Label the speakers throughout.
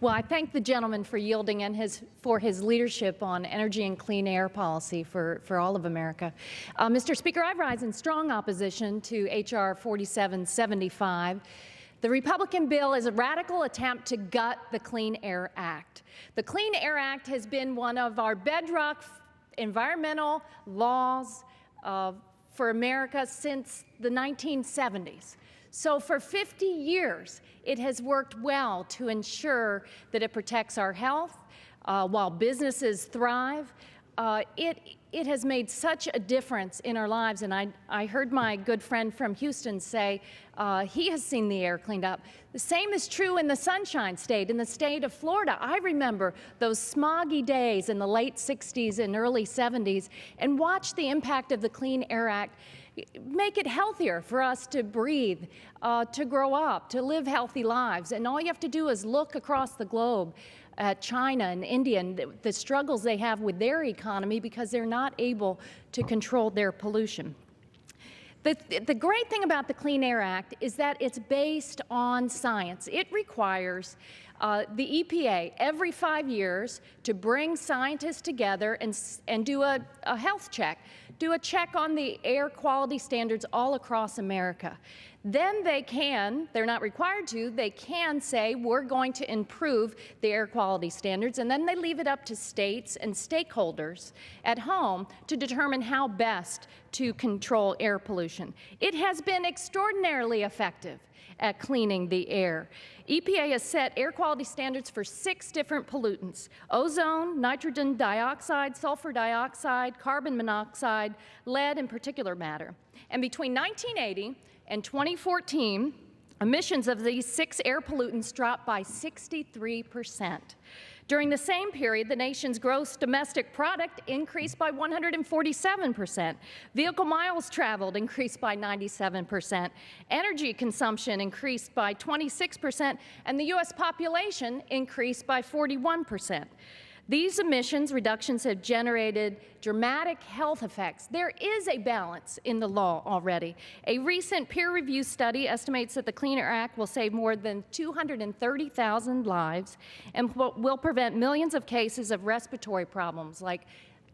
Speaker 1: Well, I thank the gentleman for yielding and for his leadership on energy and clean air policy for all of America. Mr. Speaker, I rise in strong opposition to H.R. 4775. The Republican bill is a radical attempt to gut the Clean Air Act. The Clean Air Act has been one of our bedrock environmental laws for America since the 1970s. So for 50 years, it has worked well to ensure that it protects our health while businesses thrive. It has made such a difference in our lives, and I heard my good friend from Houston say he has seen the air cleaned up. The same is true in the Sunshine State, in the state of Florida. I remember those smoggy days in the late 60s and early 70s and watched the impact of the Clean Air Act make it healthier for us to breathe, to grow up, to live healthy lives. And all you have to do is look across the globe at China and India and the struggles they have with their economy because they're not able to control their pollution. The great thing about the Clean Air Act is that it's based on science. It requires the EPA every 5 years to bring scientists together and do a health check, do a check on the air quality standards all across America. Then they're not required to, they can say we're going to improve the air quality standards, and then they leave it up to states and stakeholders at home to determine how best to control air pollution. It has been extraordinarily effective at cleaning the air. EPA has set air quality standards for 6 different pollutants: ozone, nitrogen dioxide, sulfur dioxide, carbon monoxide, lead, and particulate matter. And between 1980 and 2014, emissions of these 6 air pollutants dropped by 63%. During the same period, the nation's gross domestic product increased by 147%. Vehicle miles traveled increased by 97%. Energy consumption increased by 26%, and the U.S. population increased by 41%. These emissions reductions have generated dramatic health effects. There is a balance in the law already. A recent peer-reviewed study estimates that the Clean Air Act will save more than 230,000 lives and will prevent millions of cases of respiratory problems like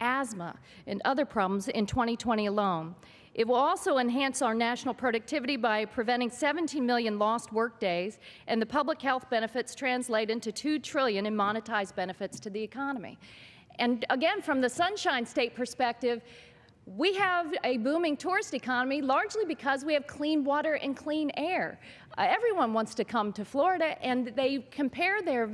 Speaker 1: asthma and other problems in 2020 alone. It will also enhance our national productivity by preventing 17 million lost workdays, and the public health benefits translate into $2 trillion in monetized benefits to the economy. And again, from the Sunshine State perspective, we have a booming tourist economy largely because we have clean water and clean air. Everyone wants to come to Florida, and they compare they're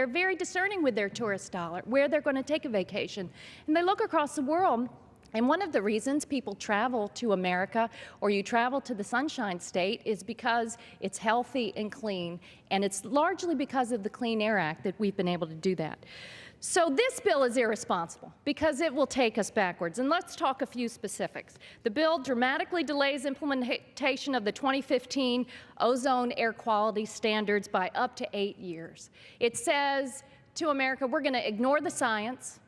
Speaker 1: very discerning with their tourist dollar, where they're going to take a vacation. And they look across the world. And one of the reasons people travel to America or you travel to the Sunshine State is because it's healthy and clean, and it's largely because of the Clean Air Act that we've been able to do that. So this bill is irresponsible because it will take us backwards. And let's talk a few specifics. The bill dramatically delays implementation of the 2015 ozone air quality standards by up to 8 years. It says to America, we're going to ignore the science.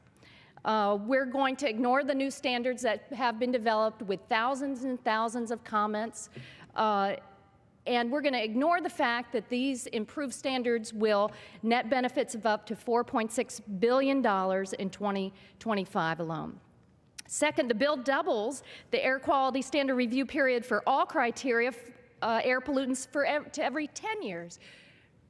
Speaker 1: We're going to ignore the new standards that have been developed with thousands and thousands of comments, and we're going to ignore the fact that these improved standards will net benefits of up to $4.6 billion in 2025 alone. Second, the bill doubles the air quality standard review period for all criteria air pollutants to every 10 years.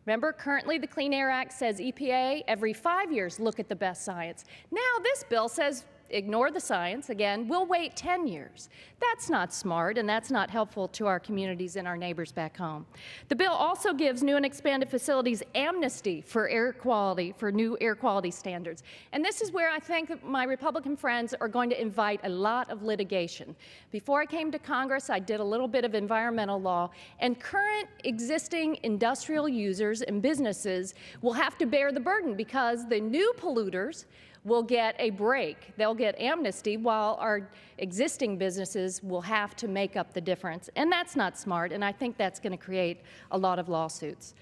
Speaker 1: Remember, currently the Clean Air Act says EPA every 5 years look at the best science. Now this bill says ignore the science. Again, we'll wait 10 years. That's not smart, and that's not helpful to our communities and our neighbors back home. The bill also gives new and expanded facilities amnesty for air quality, for new air quality standards. And this is where I think my Republican friends are going to invite a lot of litigation. Before I came to Congress, I did a little bit of environmental law, and current existing industrial users and businesses will have to bear the burden because the new polluters will get a break. They'll get amnesty while our existing businesses will have to make up the difference. And that's not smart, and I think that's going to create a lot of lawsuits.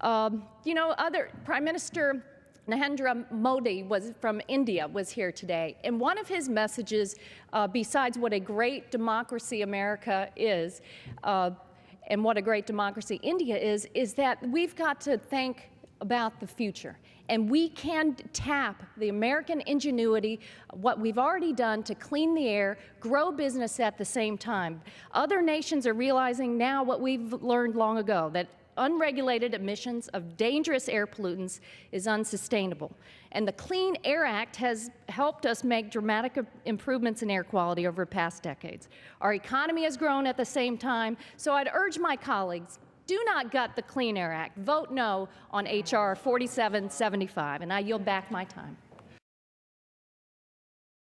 Speaker 1: You know, Prime Minister Narendra Modi from India was here today, and one of his messages, besides what a great democracy America is, and what a great democracy India is that we've got to thank about the future. And we can tap the American ingenuity, what we've already done to clean the air, grow business at the same time. Other nations are realizing now what we've learned long ago, that unregulated emissions of dangerous air pollutants is unsustainable. And the Clean Air Act has helped us make dramatic improvements in air quality over past decades. Our economy has grown at the same time, so I'd urge my colleagues, do not gut the Clean Air Act. Vote no on H.R. 4775, and I yield back my time.